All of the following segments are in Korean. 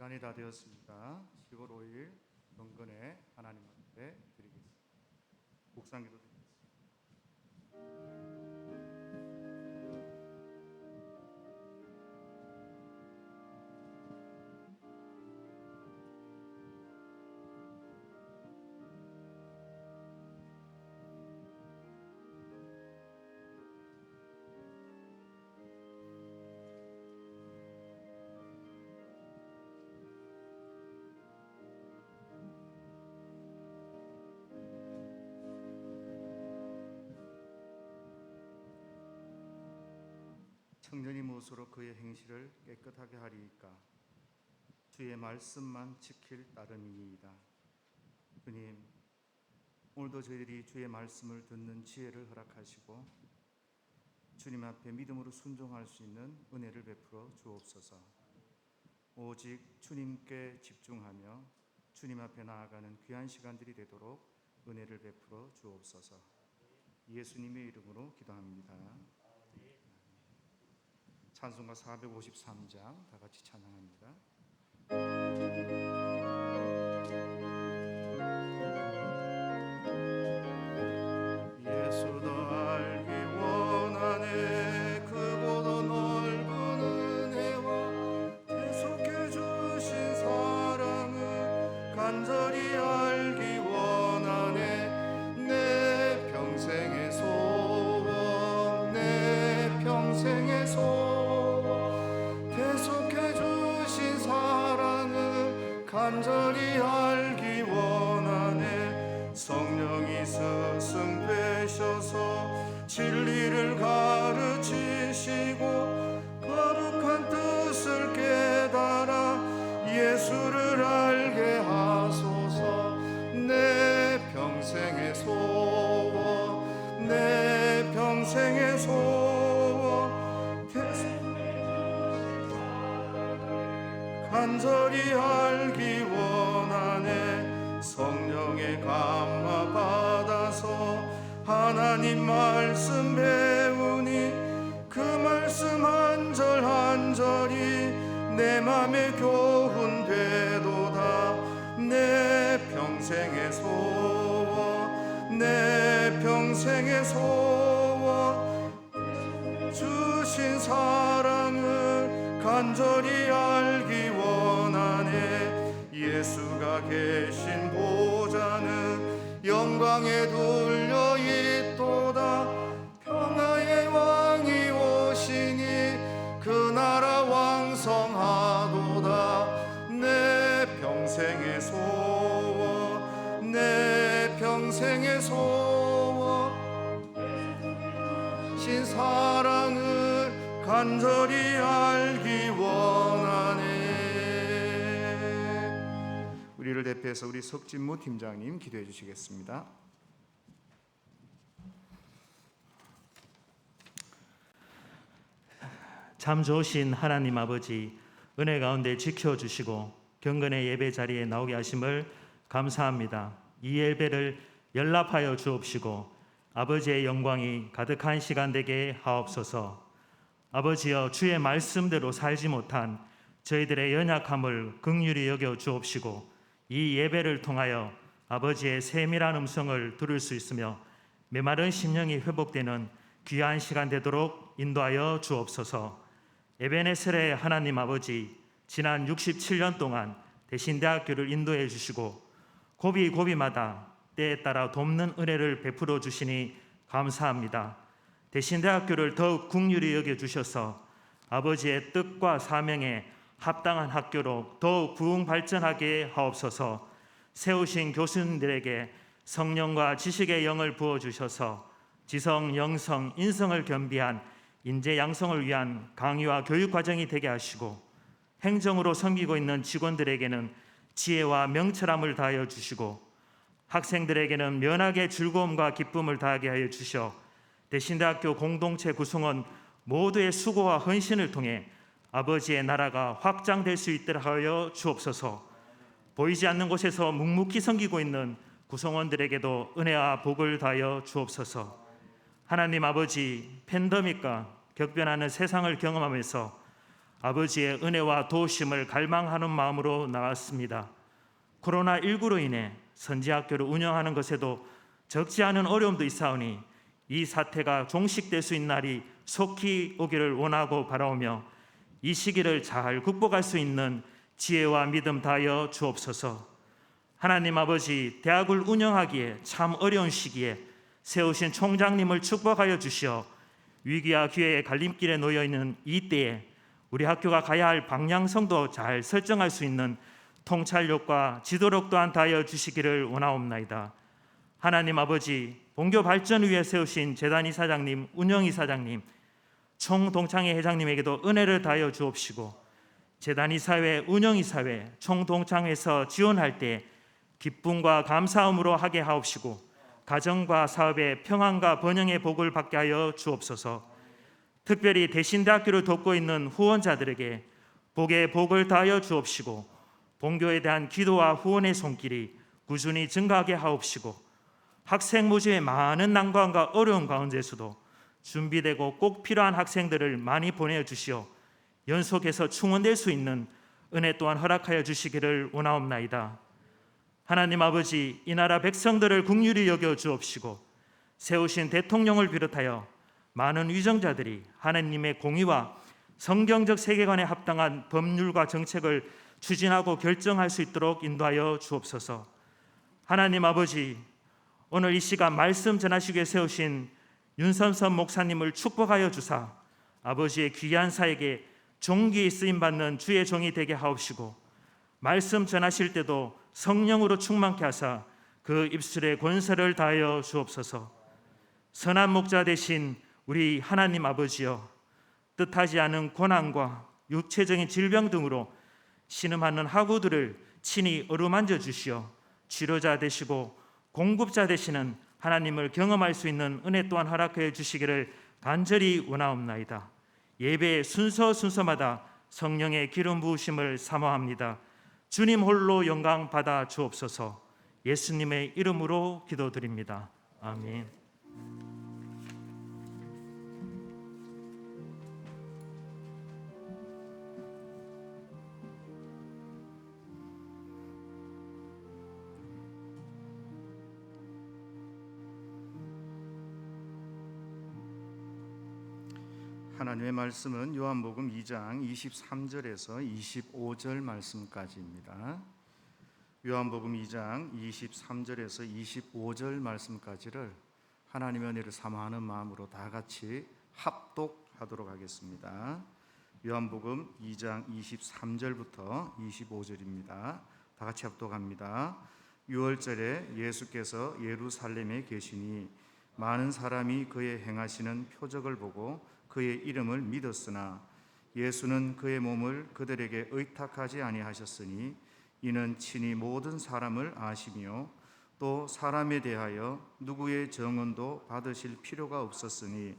시간이 다 되었습니다. 10월 5일 경건에 하나님 앞에 드리겠습니다. 묵상기도 드리겠습니다. 청년이 무엇으로 그의 행실을 깨끗하게 하리이까? 주의 말씀만 지킬 따름이니이다. 주님, 오늘도 저희들이 주의 말씀을 듣는 지혜를 허락하시고 주님 앞에 믿음으로 순종할 수 있는 은혜를 베풀어 주옵소서. 오직 주님께 집중하며 주님 앞에 나아가는 귀한 시간들이 되도록 은혜를 베풀어 주옵소서. 예수님의 이름으로 기도합니다. 찬송가 453장 다 같이 찬양합니다. 예수도 알기 원하네 그보다 넓은 은혜와 계속해 주신 사랑을 간절히 알기 원하네 내 평생의 소원 내 평생의 소원 간절히 알기 원하네 성령이 스승 되셔서 진리를 가르치시고 거룩한 뜻을 깨달아 예수를 알게 하소서 내 평생의 소원 내 평생의 소원 간절히 알기 원하네 성령의 감화 받아서 하나님 말씀 배우니 그 말씀 한 절 한 절이 내 맘에 교훈 되도다 내 평생의 소원 내 평생의 소원 주신 사랑을 간절히 알기 원하네 예수가 계신 보좌는 영광에 둘려 있도다 평화의 왕이 오시니 그 나라 왕성하도다 내 평생의 소원 내 평생의 소원 신 사랑을 간절히 알기 원하네. 우리를 대표해서 우리 석진무 팀장님 기도해 주시겠습니다. 참 좋으신 하나님 아버지 은혜 가운데 지켜주시고 경건의 예배 자리에 나오게 하심을 감사합니다. 이 예배를 연락하여 주옵시고 아버지의 영광이 가득한 시간 되게 하옵소서. 아버지여 주의 말씀대로 살지 못한 저희들의 연약함을 긍휼히 여겨 주옵시고 이 예배를 통하여 아버지의 세밀한 음성을 들을 수 있으며 메마른 심령이 회복되는 귀한 시간 되도록 인도하여 주옵소서. 에베네셀의 하나님 아버지 지난 67년 동안 대신대학교를 인도해 주시고 고비고비마다 때에 따라 돕는 은혜를 베풀어 주시니 감사합니다. 대신대학교를 더욱 긍휼히 여겨주셔서 아버지의 뜻과 사명에 합당한 학교로 더욱 부흥 발전하게 하옵소서. 세우신 교수님들에게 성령과 지식의 영을 부어주셔서 지성, 영성, 인성을 겸비한 인재 양성을 위한 강의와 교육 과정이 되게 하시고 행정으로 섬기고 있는 직원들에게는 지혜와 명철함을 다하여 주시고 학생들에게는 면학의 즐거움과 기쁨을 다하게 하여 주셔 대신대학교 공동체 구성원 모두의 수고와 헌신을 통해 아버지의 나라가 확장될 수 있도록 하여 주옵소서. 보이지 않는 곳에서 묵묵히 섬기고 있는 구성원들에게도 은혜와 복을 다하여 주옵소서. 하나님 아버지, 팬데믹과 격변하는 세상을 경험하면서 아버지의 은혜와 도우심을 갈망하는 마음으로 나왔습니다. 코로나19로 인해 선지학교를 운영하는 것에도 적지 않은 어려움도 있사오니 이 사태가 종식될 수 있는 날이 속히 오기를 원하고 바라오며 이 시기를 잘 극복할 수 있는 지혜와 믿음 다하여 주옵소서. 하나님 아버지, 대학을 운영하기에 참 어려운 시기에 세우신 총장님을 축복하여 주시어 위기와 기회의 갈림길에 놓여 있는 이 때에 우리 학교가 가야 할 방향성도 잘 설정할 수 있는 통찰력과 지도력 또한 다하여 주시기를 원하옵나이다. 하나님 아버지, 본교 발전을 위해 세우신 재단 이사장님, 운영 이사장님, 총동창회 회장님에게도 은혜를 다하여 주옵시고 재단 이사회, 운영 이사회, 총동창회에서 지원할 때 기쁨과 감사함으로 하게 하옵시고 가정과 사업의 평안과 번영의 복을 받게 하여 주옵소서. 특별히 대신대학교를 돕고 있는 후원자들에게 복의 복을 다하여 주옵시고 본교에 대한 기도와 후원의 손길이 꾸준히 증가하게 하옵시고 학생 모집의 많은 난관과 어려움 가운데서도 준비되고 꼭 필요한 학생들을 많이 보내주시어 연속해서 충원될 수 있는 은혜 또한 허락하여 주시기를 원하옵나이다. 하나님 아버지, 이 나라 백성들을 긍휼히 여겨 주옵시고 세우신 대통령을 비롯하여 많은 위정자들이 하나님의 공의와 성경적 세계관에 합당한 법률과 정책을 추진하고 결정할 수 있도록 인도하여 주옵소서. 하나님 아버지, 오늘 이 시간 말씀 전하시기 위해 세우신 윤선선 목사님을 축복하여 주사 아버지의 귀한 사에게 종기에 쓰임받는 주의 종이 되게 하옵시고 말씀 전하실 때도 성령으로 충만케 하사 그 입술에 권세를 다하여 주옵소서. 선한 목자 되신 우리 하나님 아버지여, 뜻하지 않은 고난과 육체적인 질병 등으로 신음하는 학우들을 친히 어루만져 주시어 치료자 되시고 공급자 되시는 하나님을 경험할 수 있는 은혜 또한 허락해 주시기를 간절히 원하옵나이다. 예배의 순서마다 성령의 기름 부으심을 사모합니다. 주님 홀로 영광 받아 주옵소서. 예수님의 이름으로 기도드립니다. 아멘. 하나님의 말씀은 요한복음 2장 23절에서 25절 말씀까지입니다. 요한복음 2장 23절에서 25절 말씀까지를 하나님의 은혜를 사모하는 마음으로 다 같이 합독하도록 하겠습니다. 요한복음 2장 23절부터 25절입니다. 다 같이 합독합니다. 6월절에 예수께서 예루살렘에 계시니 많은 사람이 그의 행하시는 표적을 보고 그의 이름을 믿었으나 예수는 그의 몸을 그들에게 의탁하지 아니하셨으니 이는 친히 모든 사람을 아시며 또 사람에 대하여 누구의 증언도 받으실 필요가 없었으니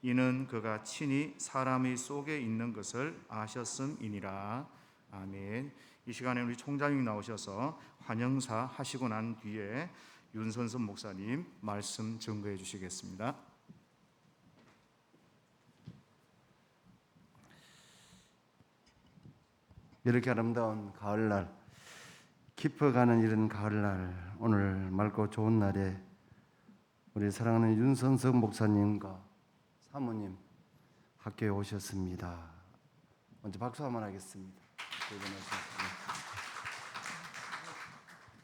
이는 그가 친히 사람의 속에 있는 것을 아셨음이니라. 아멘. 이 시간에 우리 총장님 나오셔서 환영사 하시고 난 뒤에 윤선선 목사님 말씀 증거해 주시겠습니다. 이렇게 아름다운 가을날, 깊어가는 이런 가을날, 오늘 맑고 좋은 날에 우리 사랑하는 윤선석 목사님과 사모님 학교에 오셨습니다. 먼저 박수 한번 하겠습니다.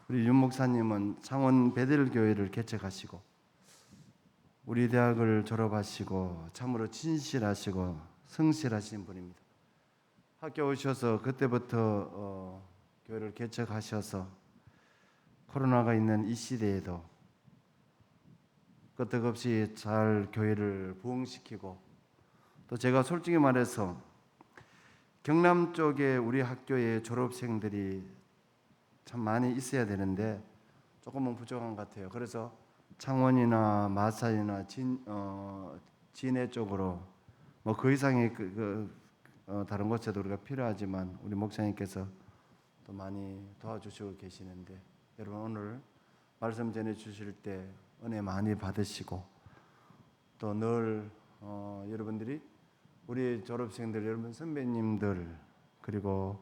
우리 윤 목사님은 창원 베델교회를 개척하시고 우리 대학을 졸업하시고 참으로 진실하시고 성실하신 분입니다. 학교 오셔서 그때부터 교회를 개척하셔서 코로나가 있는 이 시대에도 끄떡없이 잘 교회를 부흥시키고, 또 제가 솔직히 말해서 경남 쪽에 우리 학교의 졸업생들이 참 많이 있어야 되는데 조금은 부족한 것 같아요. 그래서 창원이나 마산이나 진해 쪽으로 뭐 그 이상의 다른 곳에도 우리가 필요하지만 우리 목사님께서 또 많이 도와주시고 계시는데, 여러분 오늘 말씀 전해 주실 때 은혜 많이 받으시고 또 늘 여러분들이 우리 졸업생들, 여러분 선배님들, 그리고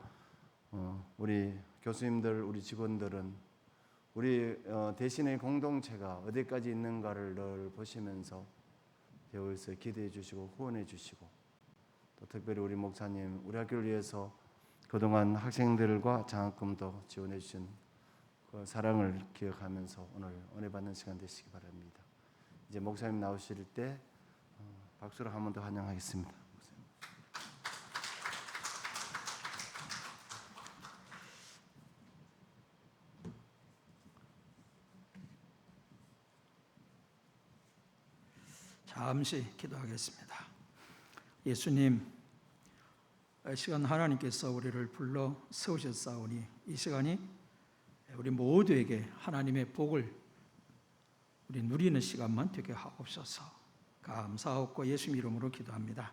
우리 교수님들, 우리 직원들은 우리 대신의 공동체가 어디까지 있는가를 늘 보시면서 여기서 기대해 주시고 후원해 주시고, 또 특별히 우리 목사님, 우리 학교를 위해서 그동안 학생들과 장학금도 지원해 주신 그 사랑을 기억하면서 오늘 은혜 받는 시간 되시기 바랍니다. 이제 목사님 나오실 때 박수로 한 번 더 환영하겠습니다. 잠시 기도하겠습니다. 예수님, 이 시간 하나님께서 우리를 불러 세우셨사오니 이 시간이 우리 모두에게 하나님의 복을 우리 누리는 시간만 되게 하옵소서. 감사하고 예수 이름으로 기도합니다.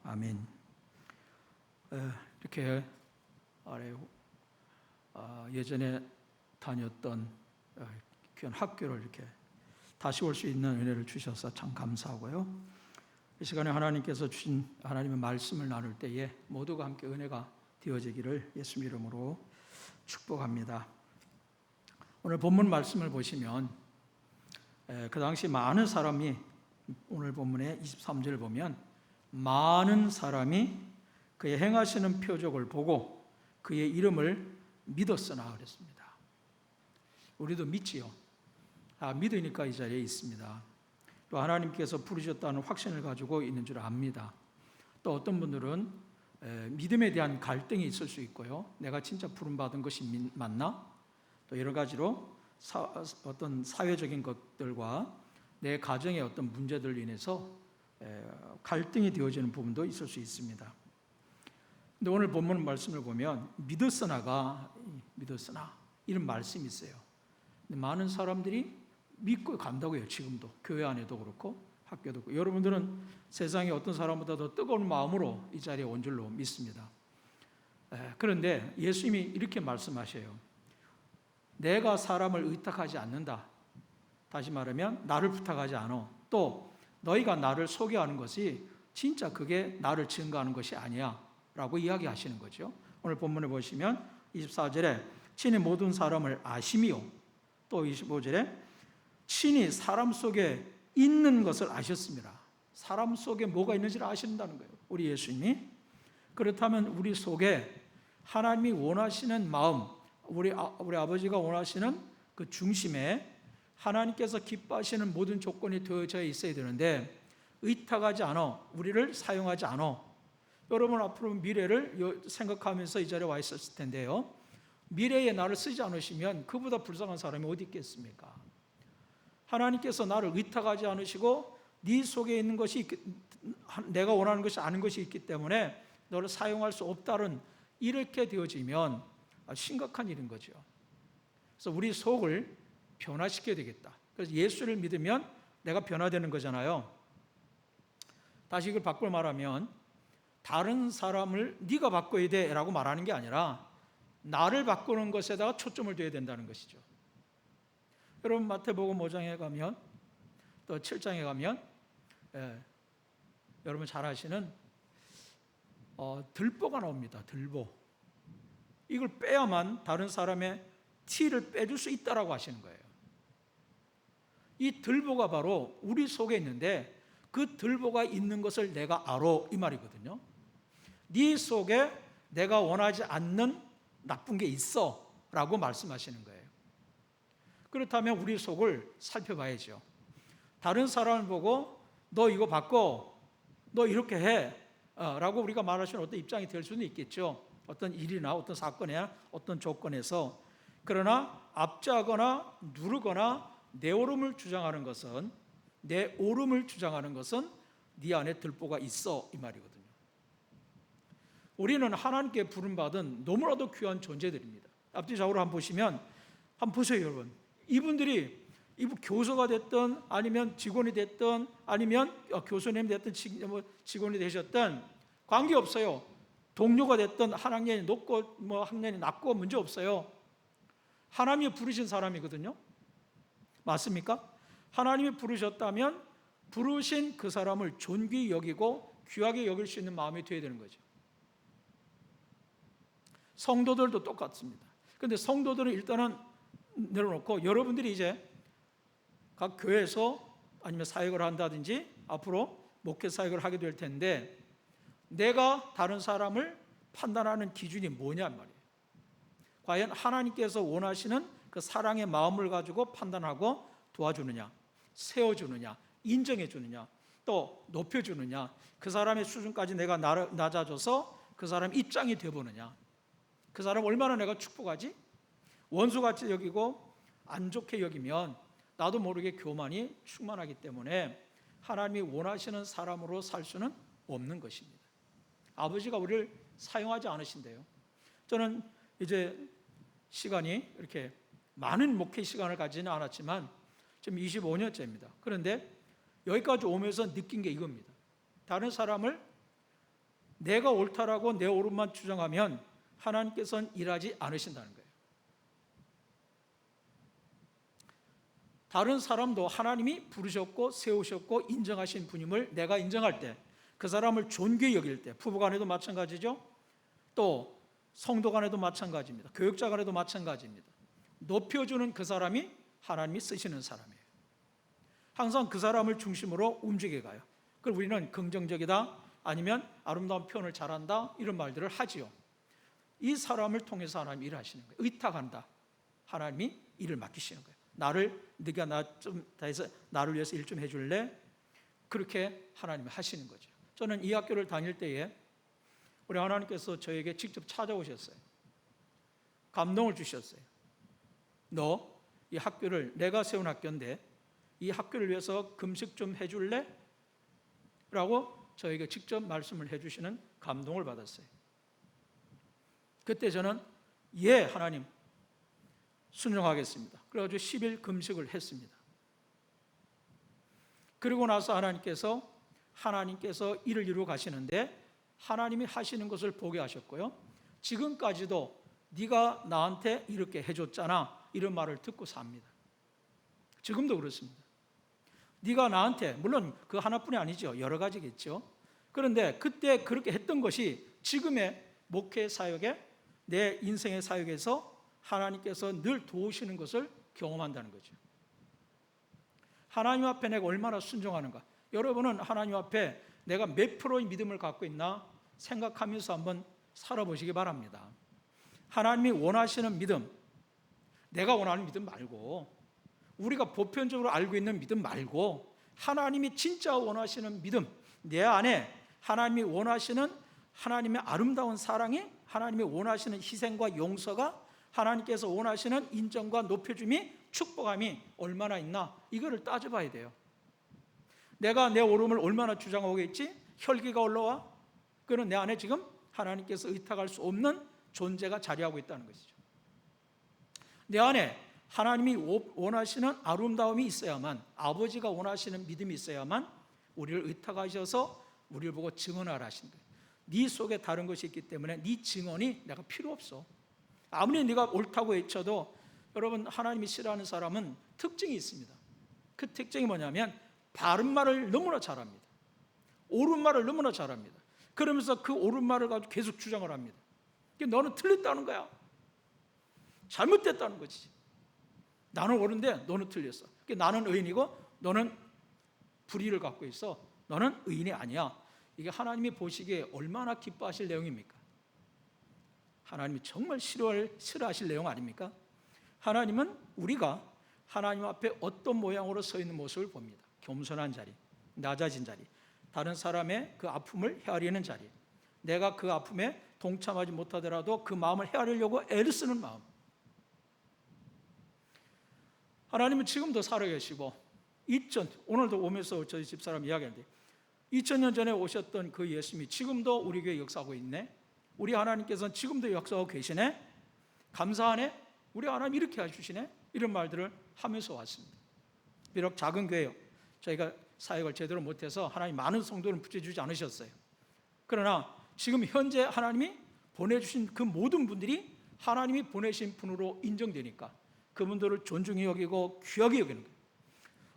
아멘. 이렇게 예전에 다녔던 귀한 학교를 이렇게 다시 올 수 있는 은혜를 주셔서 참 감사하고요. 이 시간에 하나님께서 주신 하나님의 말씀을 나눌 때에 모두가 함께 은혜가 되어지기를 예수 이름으로 축복합니다. 오늘 본문 말씀을 보시면 그 당시 많은 사람이, 오늘 본문의 23절을 보면 많은 사람이 그의 행하시는 표적을 보고 그의 이름을 믿었으나 그랬습니다. 우리도 믿지요. 믿으니까 이 자리에 있습니다. 또 하나님께서 부르셨다는 확신을 가지고 있는 줄 압니다. 또 어떤 분들은 믿음에 대한 갈등이 있을 수 있고요. 내가 진짜 부름받은 것이 맞나? 또 여러 가지로 어떤 사회적인 것들과 내 가정의 어떤 문제들로 인해서 갈등이 되어지는 부분도 있을 수 있습니다. 근데 오늘 본문 말씀을 보면 믿었으나 이런 말씀이 있어요. 근데 많은 사람들이 믿고 간다고요. 지금도 교회 안에도 그렇고 학교도 그렇고. 여러분들은 세상에 어떤 사람보다 더 뜨거운 마음으로 이 자리에 온 줄로 믿습니다. 그런데 예수님이 이렇게 말씀하셔요. 내가 사람을 의탁하지 않는다. 다시 말하면 나를 부탁하지 않아. 또 너희가 나를 소개하는 것이 진짜 그게 나를 증거하는 것이 아니야 라고 이야기하시는 거죠. 오늘 본문을 보시면 24절에 친히 모든 사람을 아심이요, 또 25절에 친히 사람 속에 있는 것을 아셨습니다. 사람 속에 뭐가 있는지를 아신다는 거예요, 우리 예수님이. 그렇다면 우리 속에 하나님이 원하시는 마음, 우리 아버지가 원하시는 그 중심에 하나님께서 기뻐하시는 모든 조건이 되어져 있어야 되는데 의탁하지 않아, 우리를 사용하지 않아. 여러분 앞으로 미래를 생각하면서 이 자리에 와 있었을 텐데요, 미래에 나를 쓰지 않으시면 그보다 불쌍한 사람이 어디 있겠습니까? 하나님께서 나를 의탁하지 않으시고 네 속에 있는 것이, 내가 원하는 것이 아닌 것이 있기 때문에 너를 사용할 수 없다는, 이렇게 되어지면 심각한 일인 거죠. 그래서 우리 속을 변화시켜야 되겠다. 그래서 예수를 믿으면 내가 변화되는 거잖아요. 다시 이걸 바꿔 말하면 다른 사람을 네가 바꿔야 돼 라고 말하는 게 아니라 나를 바꾸는 것에다가 초점을 둬야 된다는 것이죠. 여러분 마태복음 5장에 가면, 또 7장에 가면 여러분 잘 아시는 들보가 나옵니다. 들보. 이걸 빼야만 다른 사람의 티를 빼줄 수 있다라고 하시는 거예요. 이 들보가 바로 우리 속에 있는데 그 들보가 있는 것을 내가 알아, 이 말이거든요. 네 속에 내가 원하지 않는 나쁜 게 있어 라고 말씀하시는 거예요. 그렇다면 우리 속을 살펴봐야죠. 다른 사람을 보고 너 이거 바꿔, 너 이렇게 해 라고 우리가 말하시는 어떤 입장이 될 수는 있겠죠. 어떤 일이나 어떤 사건이나 어떤 조건에서. 그러나 압제하거나 누르거나 내 옳음을 주장하는 것은, 내 옳음을 주장하는 것은 네 안에 들보가 있어, 이 말이거든요. 우리는 하나님께 부름받은 너무나도 귀한 존재들입니다. 앞뒤좌우로 한번 보시면, 한번 보세요 여러분. 이분들이 교수가 됐든 아니면 직원이 됐든 아니면 교수님 됐든 직원이 되셨든 관계없어요. 동료가 됐든 한 학년이 높고 학년이 낮고 문제 없어요. 하나님이 부르신 사람이거든요. 맞습니까? 하나님이 부르셨다면 부르신 그 사람을 존귀히 여기고 귀하게 여길 수 있는 마음이 되어야 되는 거죠. 성도들도 똑같습니다. 그런데 성도들은 일단은 내려놓고 여러분들이 이제 각 교회에서 아니면 사역을 한다든지 앞으로 목회 사역을 하게 될 텐데 내가 다른 사람을 판단하는 기준이 뭐냐 말이에요. 과연 하나님께서 원하시는 그 사랑의 마음을 가지고 판단하고 도와주느냐, 세워주느냐, 인정해주느냐, 또 높여주느냐, 그 사람의 수준까지 내가 낮아져서 그 사람 입장이 되어보느냐, 그 사람 얼마나 내가 축복하지? 원수같이 여기고 안 좋게 여기면 나도 모르게 교만이 충만하기 때문에 하나님이 원하시는 사람으로 살 수는 없는 것입니다. 아버지가 우리를 사용하지 않으신대요. 저는 이제 시간이 이렇게 많은 목회 시간을 가지는 않았지만 지금 25년째입니다. 그런데 여기까지 오면서 느낀 게 이겁니다. 다른 사람을 내가 옳다라고 내 옳음만 주장하면 하나님께서는 일하지 않으신다는 거예요. 다른 사람도 하나님이 부르셨고 세우셨고 인정하신 분임을 내가 인정할 때, 그 사람을 존귀히 여길 때, 부부 간에도 마찬가지죠. 또 성도 간에도 마찬가지입니다. 교육자 간에도 마찬가지입니다. 높여주는 그 사람이 하나님이 쓰시는 사람이에요. 항상 그 사람을 중심으로 움직여 가요. 그걸 우리는 긍정적이다, 아니면 아름다운 표현을 잘한다, 이런 말들을 하지요. 이 사람을 통해서 하나님이 일하시는 거예요. 의탁한다. 하나님이 일을 맡기시는 거예요. 네가 나 좀 다해서 나를 위해서 일 좀 해줄래? 그렇게 하나님이 하시는 거죠. 저는 이 학교를 다닐 때에 우리 하나님께서 저에게 직접 찾아오셨어요. 감동을 주셨어요. 너 이 학교를, 내가 세운 학교인데 이 학교를 위해서 금식 좀 해줄래? 라고 저에게 직접 말씀을 해주시는 감동을 받았어요. 그때 저는 예, 하나님 순종하겠습니다. 그래가지고 10일 금식을 했습니다. 그리고 나서 하나님께서 일을 이루어 가시는데 하나님이 하시는 것을 보게 하셨고요. 지금까지도 네가 나한테 이렇게 해줬잖아, 이런 말을 듣고 삽니다. 지금도 그렇습니다. 네가 나한테, 물론 그 하나뿐이 아니죠. 여러 가지겠죠. 그런데 그때 그렇게 했던 것이 지금의 목회 사역에, 내 인생의 사역에서 하나님께서 늘 도우시는 것을 경험한다는 거죠. 하나님 앞에 내가 얼마나 순종하는가. 여러분은 하나님 앞에 내가 몇 프로의 믿음을 갖고 있나 생각하면서 한번 살아보시기 바랍니다. 하나님이 원하시는 믿음, 내가 원하는 믿음 말고, 우리가 보편적으로 알고 있는 믿음 말고, 하나님이 진짜 원하시는 믿음, 내 안에 하나님이 원하시는 하나님의 아름다운 사랑이, 하나님이 원하시는 희생과 용서가, 하나님께서 원하시는 인정과 높여줌이, 축복함이 얼마나 있나, 이거를 따져봐야 돼요. 내가 내 옳음을 얼마나 주장하고 있지? 혈기가 올라와? 그는 내 안에 지금 하나님께서 의탁할 수 없는 존재가 자리하고 있다는 것이죠. 내 안에 하나님이 원하시는 아름다움이 있어야만, 아버지가 원하시는 믿음이 있어야만 우리를 의탁하셔서 우리를 보고 증언하라 하신 거예요. 네 속에 다른 것이 있기 때문에 네 증언이 내가 필요 없어. 아무리 네가 옳다고 외쳐도, 여러분, 하나님이 싫어하는 사람은 특징이 있습니다. 그 특징이 뭐냐면 바른 말을 너무나 잘합니다. 옳은 말을 너무나 잘합니다. 그러면서 그 옳은 말을 가지고 계속 주장을 합니다. 너는 틀렸다는 거야. 잘못됐다는 거지. 나는 옳은데 너는 틀렸어. 나는 의인이고 너는 불의를 갖고 있어. 너는 의인이 아니야. 이게 하나님이 보시기에 얼마나 기뻐하실 내용입니까? 하나님이 정말 싫어하실 내용 아닙니까? 하나님은 우리가 하나님 앞에 어떤 모양으로 서 있는 모습을 봅니다. 겸손한 자리, 낮아진 자리, 다른 사람의 그 아픔을 헤아리는 자리, 내가 그 아픔에 동참하지 못하더라도 그 마음을 헤아리려고 애를 쓰는 마음. 하나님은 지금도 살아계시고, 오늘도 오면서 저희 집사람 이야기하는데 2000년 전에 오셨던 그 예수님이 지금도 우리 교회에 역사하고 있네. 우리 하나님께서는 지금도 역사하고 계시네. 감사하네. 우리 하나님 이렇게 해주시네. 이런 말들을 하면서 왔습니다. 비록 작은 교회요, 저희가 사역을 제대로 못해서 하나님 많은 성도를 붙여주지 않으셨어요. 그러나 지금 현재 하나님이 보내주신 그 모든 분들이 하나님이 보내신 분으로 인정되니까 그분들을 존중히 여기고 귀하게 여기는 거예요.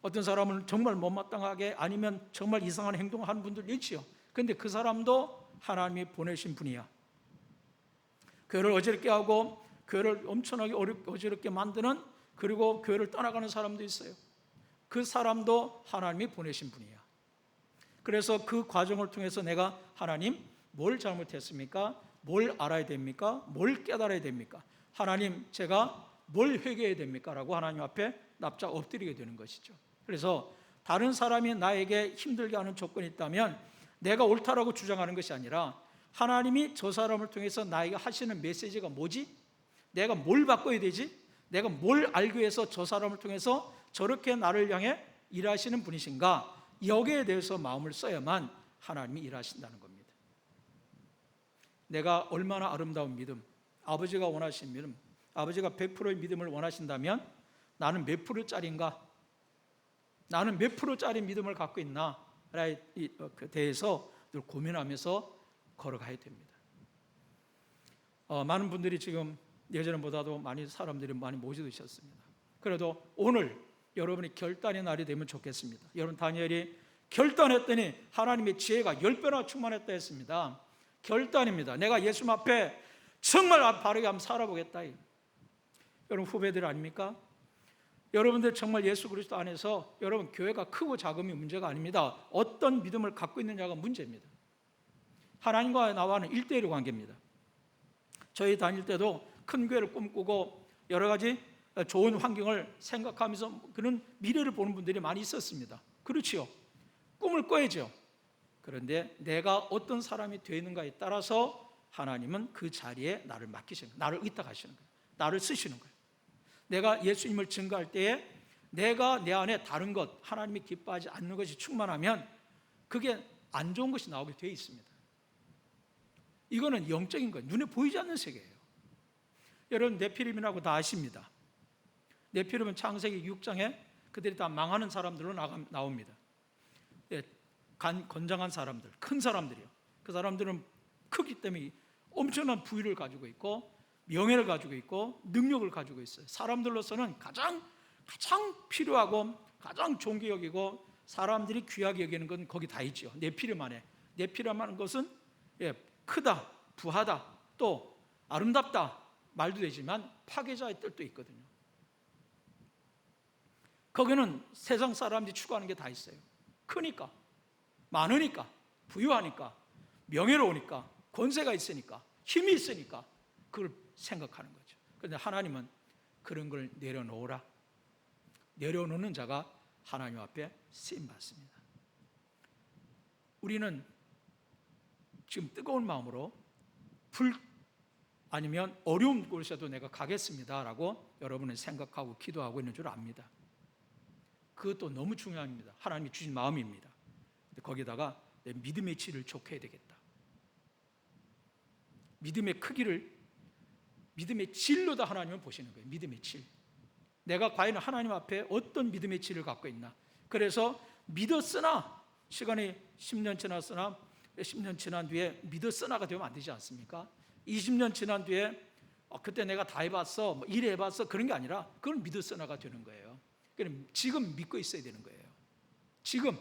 어떤 사람은 정말 못마땅하게, 아니면 정말 이상한 행동을 하는 분들 있지요. 근데 그 사람도 하나님이 보내신 분이야. 교회를 어지럽게 하고 교회를 엄청나게 어지럽게 만드는, 그리고 교회를 떠나가는 사람도 있어요. 그 사람도 하나님이 보내신 분이야. 그래서 그 과정을 통해서 내가 하나님 뭘 잘못했습니까? 뭘 알아야 됩니까? 뭘 깨달아야 됩니까? 하나님 제가 뭘 회개해야 됩니까? 라고 하나님 앞에 납작 엎드리게 되는 것이죠. 그래서 다른 사람이 나에게 힘들게 하는 조건이 있다면 내가 옳다라고 주장하는 것이 아니라 하나님이 저 사람을 통해서 나에게 하시는 메시지가 뭐지? 내가 뭘 바꿔야 되지? 내가 뭘 알기 위해서 저 사람을 통해서 저렇게 나를 향해 일하시는 분이신가? 여기에 대해서 마음을 써야만 하나님이 일하신다는 겁니다. 내가 얼마나 아름다운 믿음, 아버지가 원하시는 믿음, 아버지가 100%의 믿음을 원하신다면 나는 몇 프로짜리인가? 나는 몇 프로짜리 믿음을 갖고 있나에 대해서 늘 고민하면서 걸어가야 됩니다. 많은 분들이 지금 예전보다도 많이 사람들이 많이 모여드셨습니다. 그래도 오늘 여러분이 결단의 날이 되면 좋겠습니다. 여러분 다니엘이 결단했더니 하나님의 지혜가 10배나 충만했다 했습니다. 결단입니다. 내가 예수 앞에 정말 바르게 한번 살아보겠다. 여러분 후배들 아닙니까? 여러분들 정말 예수 그리스도 안에서 여러분 교회가 크고 작음이 문제가 아닙니다. 어떤 믿음을 갖고 있느냐가 문제입니다. 하나님과 나와는 1대1의 관계입니다. 저희 다닐 때도 큰 교회를 꿈꾸고 여러 가지 좋은 환경을 생각하면서 그런 미래를 보는 분들이 많이 있었습니다. 그렇지요. 꿈을 꿔야죠. 그런데 내가 어떤 사람이 되는가에 따라서 하나님은 그 자리에 나를 맡기시는 거예요. 나를 의탁하시는 거예요. 나를 쓰시는 거예요. 내가 예수님을 증거할 때에 내가 내 안에 다른 것, 하나님이 기뻐하지 않는 것이 충만하면 그게 안 좋은 것이 나오게 되어 있습니다. 이거는 영적인 거예요. 눈에 보이지 않는 세계예요. 여러분 네피림이라고 다 아십니다. 네피림은 창세기 6장에 그들이 다 망하는 사람들로 나옵니다. 건장한 사람들, 큰 사람들이요. 그 사람들은 크기 때문에 엄청난 부위를 가지고 있고 명예를 가지고 있고 능력을 가지고 있어요. 사람들로서는 가장 필요하고 가장 존귀 여기고 사람들이 귀하게 여기는 건 거기 다 있죠. 네피림 안에. 네피림 하는 것은 크다, 부하다, 또 아름답다 말도 되지만 파괴자의 뜻도 있거든요. 거기는 세상 사람들이 추구하는 게 다 있어요. 크니까, 많으니까, 부유하니까, 명예로우니까, 권세가 있으니까, 힘이 있으니까 그걸 생각하는 거죠. 그런데 하나님은 그런 걸 내려놓으라. 내려놓는 자가 하나님 앞에 쓰임받습니다. 우리는 지금 뜨거운 마음으로 아니면 어려운 곳에도 내가 가겠습니다 라고 여러분은 생각하고 기도하고 있는 줄 압니다. 그것도 너무 중요합니다. 하나님이 주신 마음입니다. 근데 거기다가 내 믿음의 질을 좋게 해야 되겠다. 믿음의 크기를 믿음의 질로 다 하나님은 보시는 거예요. 믿음의 질. 내가 과연 하나님 앞에 어떤 믿음의 질을 갖고 있나. 그래서 믿었으나 시간이 10년 지났으나 10년 지난 뒤에 믿었으나가 되면 안 되지 않습니까? 20년 지난 뒤에 그때 내가 다 해봤어, 이래 해봤어 그런 게 아니라 그건 믿었으나가 되는 거예요. 그럼 지금 믿고 있어야 되는 거예요. 지금.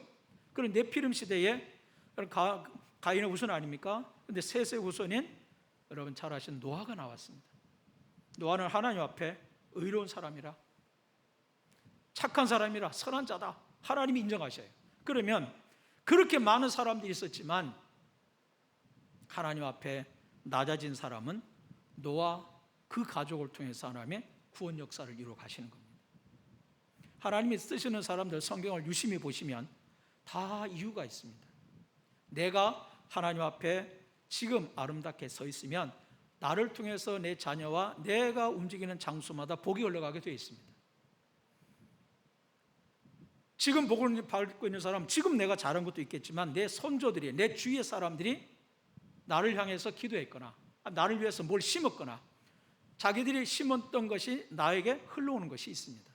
그런 네피림 시대에 가인의 후손 아닙니까? 근데 셋의 후손인 여러분 잘 아시는 노아가 나왔습니다. 노아는 하나님 앞에 의로운 사람이라, 착한 사람이라, 선한 자다 하나님이 인정하셔요. 그러면 그렇게 많은 사람들이 있었지만 하나님 앞에 낮아진 사람은 노아 그 가족을 통해서 하나님의 구원 역사를 이루어 가시는 겁니다. 하나님이 쓰시는 사람들 성경을 유심히 보시면 다 이유가 있습니다. 내가 하나님 앞에 지금 아름답게 서 있으면 나를 통해서 내 자녀와 내가 움직이는 장소마다 복이 흘러가게 되어 있습니다. 지금 복을 받고 있는 사람, 지금 내가 잘한 것도 있겠지만 내 손조들이, 내 주위의 사람들이 나를 향해서 기도했거나 나를 위해서 뭘 심었거나 자기들이 심었던 것이 나에게 흘러오는 것이 있습니다.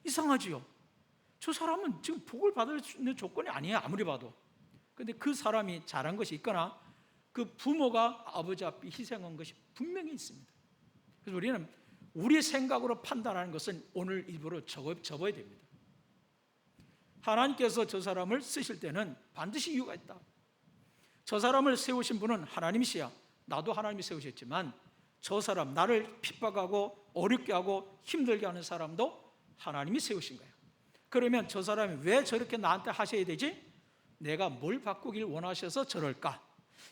이상하지요? 저 사람은 지금 복을 받을 수 있는 조건이 아니에요. 아무리 봐도. 그런데 그 사람이 잘한 것이 있거나 그 부모가 아버지 앞에 희생한 것이 분명히 있습니다. 그래서 우리는 우리 생각으로 판단하는 것은 오늘 일부러 접어야 됩니다. 하나님께서 저 사람을 쓰실 때는 반드시 이유가 있다. 저 사람을 세우신 분은 하나님이시야. 나도 하나님이 세우셨지만 저 사람, 나를 핍박하고 어렵게 하고 힘들게 하는 사람도 하나님이 세우신 거예요. 그러면 저 사람이 왜 저렇게 나한테 하셔야 되지? 내가 뭘 바꾸길 원하셔서 저럴까?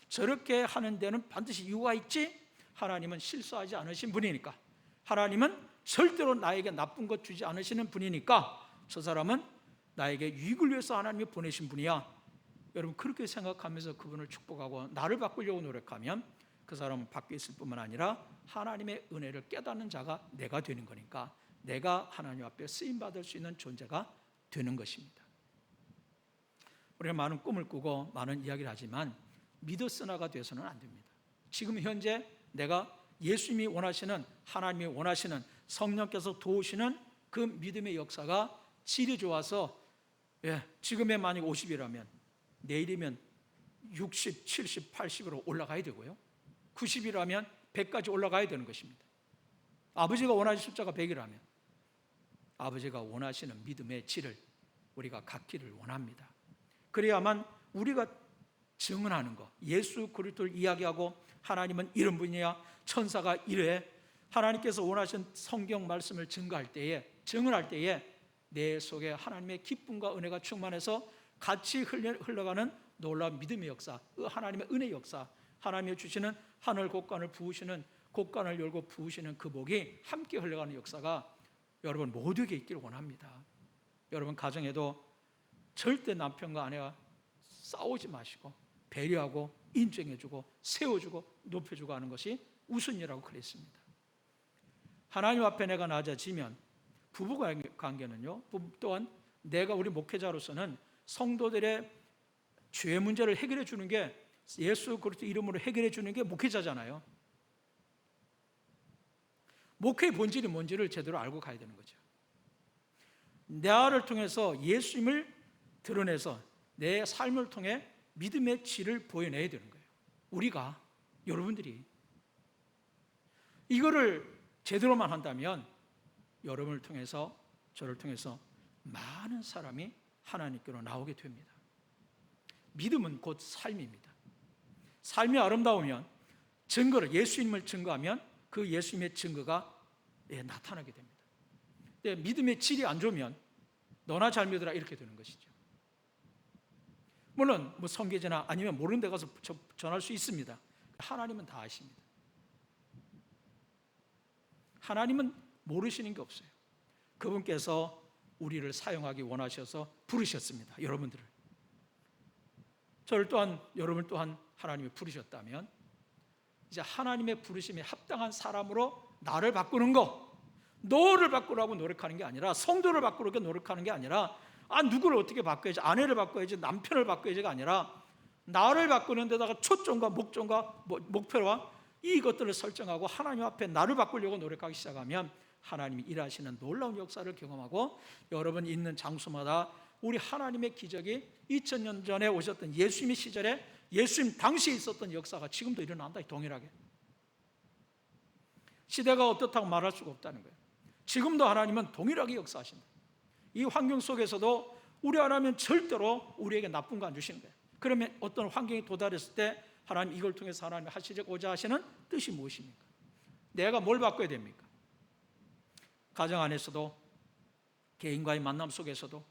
저렇게 하는 데는 반드시 이유가 있지? 하나님은 실수하지 않으신 분이니까, 하나님은 절대로 나에게 나쁜 것 주지 않으시는 분이니까 저 사람은 나에게 유익을 위해서 하나님이 보내신 분이야. 여러분, 그렇게 생각하면서 그분을 축복하고 나를 바꾸려고 노력하면 그 사람은 바뀌었을 뿐만 아니라 하나님의 은혜를 깨닫는 자가 내가 되는 거니까 내가 하나님 앞에 쓰임받을 수 있는 존재가 되는 것입니다. 우리가 많은 꿈을 꾸고 많은 이야기를 하지만 미더스나가 되어서는 안 됩니다. 지금 현재 내가 예수님이 원하시는, 하나님이 원하시는, 성령께서 도우시는 그 믿음의 역사가 질이 좋아서 지금의 만약 50이라면 내일이면 60, 70, 80으로 올라가야 되고요, 90이라면 100까지 올라가야 되는 것입니다. 아버지가 원하시는 숫자가 100이라면 아버지가 원하시는 믿음의 질을 우리가 갖기를 원합니다. 그래야만 우리가 증언하는 것, 예수 그리스도를 이야기하고 하나님은 이런 분이야, 천사가 이래, 하나님께서 원하신 성경 말씀을 증거할 때에, 증언할 때에 내 속에 하나님의 기쁨과 은혜가 충만해서 같이 흘러가는 놀라운 믿음의 역사, 하나님의 은혜의 역사, 하나님이 주시는 하늘 곳간을 부으시는, 곳간을 열고 부으시는 그 복이 함께 흘러가는 역사가 여러분 모두에게 있기를 원합니다. 여러분 가정에도 절대 남편과 아내가 싸우지 마시고 배려하고 인정해주고 세워주고 높여주고 하는 것이 우선이라고 그랬습니다. 하나님 앞에 내가 낮아지면 부부 관계는요, 또한 내가 우리 목회자로서는 성도들의 죄 문제를 해결해 주는 게, 예수 그리스도 이름으로 해결해 주는 게 목회자잖아요. 목회의 본질이 뭔지를 제대로 알고 가야 되는 거죠. 나를 통해서 예수님을 드러내서 내 삶을 통해 믿음의 질을 보여내야 되는 거예요. 우리가, 여러분들이 이거를 제대로만 한다면 여러분을 통해서, 저를 통해서 많은 사람이 하나님께로 나오게 됩니다. 믿음은 곧 삶입니다. 삶이 아름다우면, 증거를, 예수님을 증거하면 그 예수님의 증거가 나타나게 됩니다. 근데 믿음의 질이 안 좋으면 너나 잘 믿어라 이렇게 되는 것이죠. 물론 뭐 성계제나 아니면 모르는 데 가서 전할 수 있습니다. 하나님은 다 아십니다. 하나님은 모르시는 게 없어요. 그분께서 우리를 사용하기 원하셔서 부르셨습니다. 여러분들을. 저를 또한, 여러분 또한 하나님이 부르셨다면 이제 하나님의 부르심에 합당한 사람으로 나를 바꾸는 거, 너를 바꾸라고 노력하는 게 아니라, 성도를 바꾸려고 노력하는 게 아니라, 누구를 어떻게 바꿔야지, 아내를 바꿔야지, 남편을 바꿔야지가 아니라 나를 바꾸는 데다가 초점과 목적과 목표와 이것들을 설정하고 하나님 앞에 나를 바꾸려고 노력하기 시작하면 하나님이 일하시는 놀라운 역사를 경험하고 여러분 있는 장소마다 우리 하나님의 기적이 2000년 전에 오셨던 예수님의 시절에 예수님 당시에 있었던 역사가 지금도 일어난다, 동일하게. 시대가 어떻다고 말할 수가 없다는 거예요. 지금도 하나님은 동일하게 역사하신다. 이 환경 속에서도 우리 하나님은 절대로 우리에게 나쁜 거 안 주시는 거예요. 그러면 어떤 환경에 도달했을 때 하나님 이걸 통해서 하나님이 하시고자 하시는 뜻이 무엇입니까? 내가 뭘 바꿔야 됩니까? 가정 안에서도, 개인과의 만남 속에서도,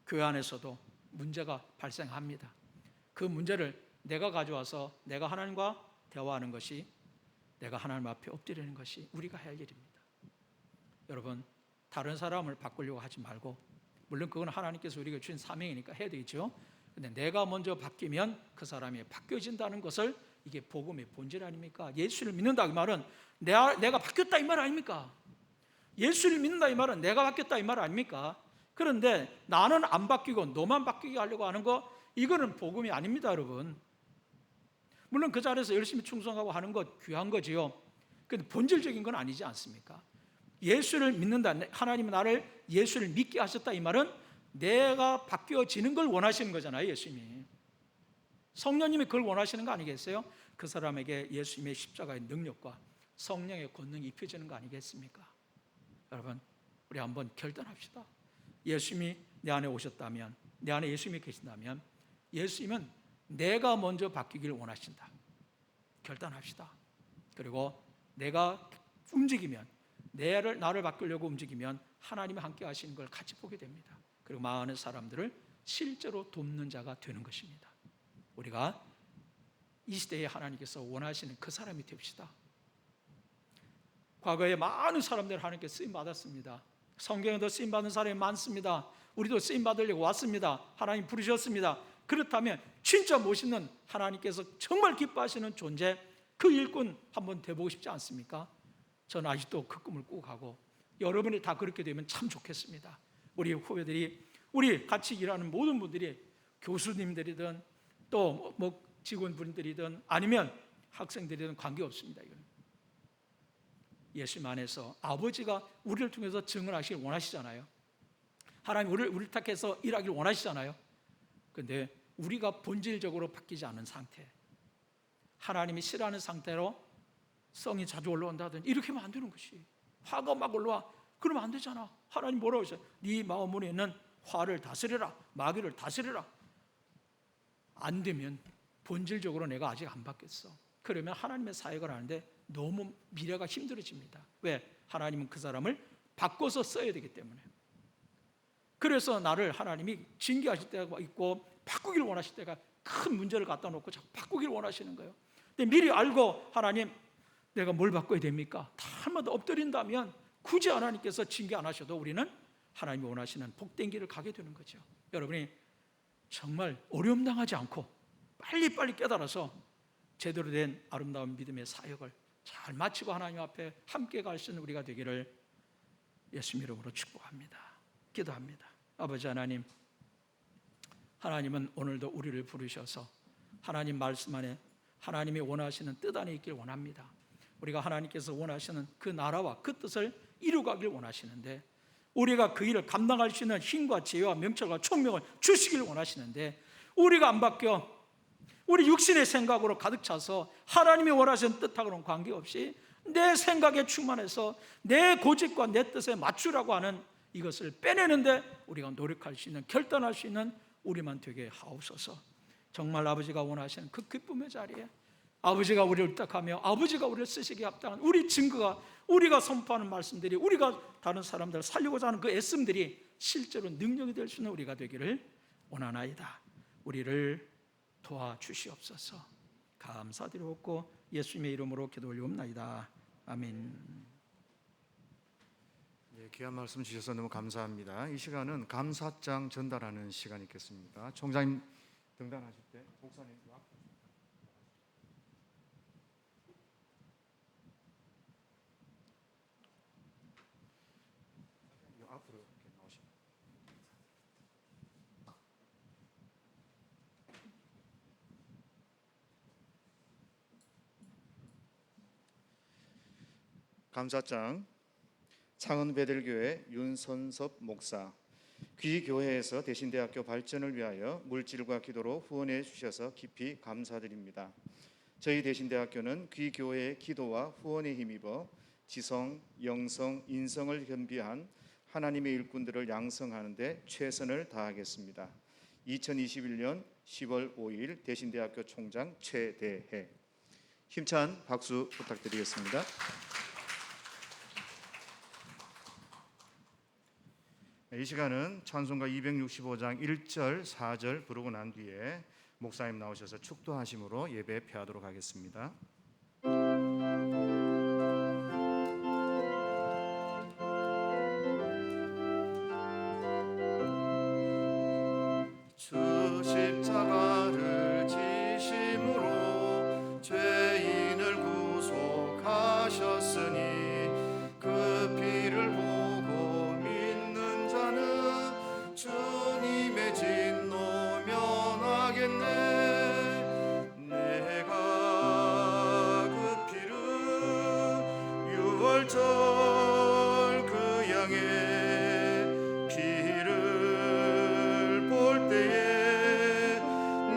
교회 안에서도 문제가 발생합니다. 그 문제를 내가 가져와서 내가 하나님과 대화하는 것이, 내가 하나님 앞에 엎드리는 것이 우리가 할 일입니다. 여러분, 다른 사람을 바꾸려고 하지 말고, 물론 그건 하나님께서 우리에게 주신 사명이니까 해야 되겠죠. 근데 내가 먼저 바뀌면 그 사람이 바뀌어진다는 것을, 이게 복음의 본질 아닙니까? 예수를 믿는다 이 말은 내가 바뀌었다 이 말 아닙니까? 예수를 믿는다 이 말은 내가 바뀌었다 이 말 아닙니까? 그런데 나는 안 바뀌고 너만 바뀌게 하려고 하는 거, 이거는 복음이 아닙니다, 여러분. 물론 그 자리에서 열심히 충성하고 하는 것 귀한 거지요. 근데 본질적인 건 아니지 않습니까? 예수를 믿는다, 하나님은 나를 예수를 믿게 하셨다 이 말은 내가 바뀌어지는 걸 원하시는 거잖아요. 예수님이, 성령님이 그걸 원하시는 거 아니겠어요? 그 사람에게 예수님의 십자가의 능력과 성령의 권능이 입혀지는 거 아니겠습니까? 여러분, 우리 한번 결단합시다. 예수님이 내 안에 오셨다면, 내 안에 예수님이 계신다면 예수님은 내가 먼저 바뀌기를 원하신다. 결단합시다. 그리고 내가 움직이면, 나를 바꾸려고 움직이면 하나님이 함께 하시는 걸 같이 보게 됩니다. 그리고 많은 사람들을 실제로 돕는 자가 되는 것입니다. 우리가 이 시대에 하나님께서 원하시는 그 사람이 됩시다. 과거에 많은 사람들 하나님께 쓰임 받았습니다. 성경에도 쓰임 받은 사람이 많습니다. 우리도 쓰임 받으려고 왔습니다. 하나님 부르셨습니다. 그렇다면 진짜 멋있는 하나님께서 정말 기뻐하시는 존재, 그 일꾼 한번 돼보고 싶지 않습니까? 저는 아직도 그 꿈을 꾸고 가고, 여러분이 다 그렇게 되면 참 좋겠습니다. 우리 후배들이, 우리 같이 일하는 모든 분들이, 교수님들이든 또 뭐 직원분들이든 아니면 학생들이든 관계없습니다. 이건 예수님 안에서 아버지가 우리를 통해서 증언하시길 원하시잖아요. 하나님 우리를 택해서 일하길 원하시잖아요. 그런데 우리가 본질적으로 바뀌지 않은 상태, 하나님이 싫어하는 상태로 성이 자주 올라온다든지 이렇게 하면 안 되는 것이, 화가 막 올라와, 그러면 안 되잖아. 하나님 뭐라고 하셔요? 네 마음 안에 있는 화를 다스려라, 마귀를 다스려라. 안 되면 본질적으로 내가 아직 안 바뀌었어. 그러면 하나님의 사역을 하는데 너무 미래가 힘들어집니다. 왜? 하나님은 그 사람을 바꿔서 써야 되기 때문에. 그래서 나를 하나님이 징계하실 때가 있고 바꾸기를 원하실 때가, 큰 문제를 갖다 놓고 자꾸 바꾸기를 원하시는 거예요. 근데 미리 알고 하나님 내가 뭘 바꿔야 됩니까? 달마다 엎드린다면 굳이 하나님께서 징계 안 하셔도 우리는 하나님이 원하시는 복된 길을 가게 되는 거죠. 여러분이 정말 어려움 당하지 않고 빨리빨리 깨달아서 제대로 된 아름다운 믿음의 사역을 잘 마치고 하나님 앞에 함께 갈 수 있는 우리가 되기를 예수님 이름으로 축복합니다. 기도합니다. 아버지 하나님, 하나님은 오늘도 우리를 부르셔서 하나님 말씀 안에 하나님이 원하시는 뜻 안에 있길 원합니다. 우리가 하나님께서 원하시는 그 나라와 그 뜻을 이루가길 원하시는데, 우리가 그 일을 감당할 수 있는 힘과 지혜와 명철과 총명을 주시길 원하시는데, 우리가 안 바뀌어 우리 육신의 생각으로 가득 차서 하나님이 원하시는 뜻하고는 관계없이 내 생각에 충만해서 내 고집과 내 뜻에 맞추라고 하는 이것을 빼내는데 우리가 노력할 수 있는, 결단할 수 있는 우리만 되게 하옵소서. 정말 아버지가 원하시는 그 기쁨의 자리에 아버지가 우리를 의탁하며 아버지가 우리를 쓰시기에 합당한 우리 증거가, 우리가 선포하는 말씀들이, 우리가 다른 사람들을 살리고자 하는 그 애씀들이 실제로 능력이 될 수 있는 우리가 되기를 원하나이다. 우리를 도와주시옵소서. 감사드리옵고 예수님의 이름으로 기도 올리옵나이다. 아멘. 예, 귀한 말씀 주셔서 너무 감사합니다. 이 시간은 감사장 전달하는 시간이 있겠습니다. 총장님 등단하실 때 목사님 앞으로 이렇게 나오시면. 감사장 창원베들교회 윤선섭 목사, 귀교회에서 대신대학교 발전을 위하여 물질과 기도로 후원해 주셔서 깊이 감사드립니다. 저희 대신대학교는 귀교회의 기도와 후원에 힘입어 지성, 영성, 인성을 겸비한 하나님의 일꾼들을 양성하는 데 최선을 다하겠습니다. 2021년 10월 5일 대신대학교 총장 최대해. 힘찬 박수 부탁드리겠습니다. 이 시간은 찬송가 265장 1절 4절 부르고 난 뒤에 목사님 나오셔서 축도하심으로 예배 폐하도록 하겠습니다. 주 십자가를 지심으로 죄인을 구속하셨으니 그 피를 보고 믿는 자는 주님의 진노 면하겠네. 내가 그 피를 유월절 그 양의 피를 볼 때에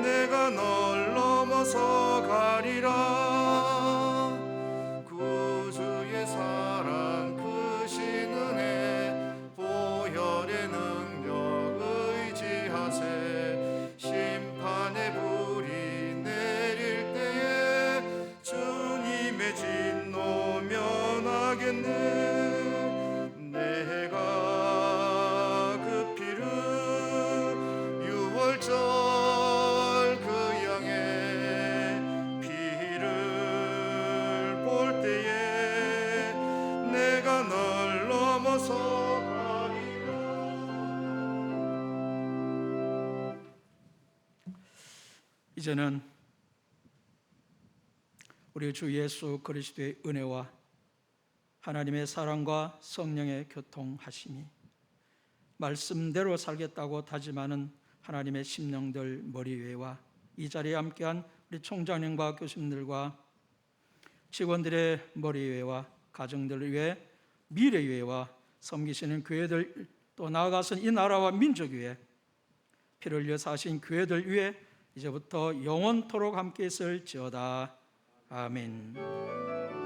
내가 널 넘어서 가리라. 구주의 사랑 크신 은혜 보혈의 능력을 알겠네. 내가 그 피를 유월절 그 양의 피를 볼 때에 내가 널 넘어서 가리라. 이제는 우리 주 예수 그리스도의 은혜와 하나님의 사랑과 성령의 교통하심이 말씀대로 살겠다고 다짐하는 하나님의 심령들 머리 위에와 이 자리에 함께한 우리 총장님과 교수님들과 직원들의 머리 위에와 가정들 위에 미래 위에와 섬기시는 교회들 또 나아가서는 이 나라와 민족 위에 피를 흘려 사신 교회들 위에 이제부터 영원토록 함께 있을지어다. 아멘.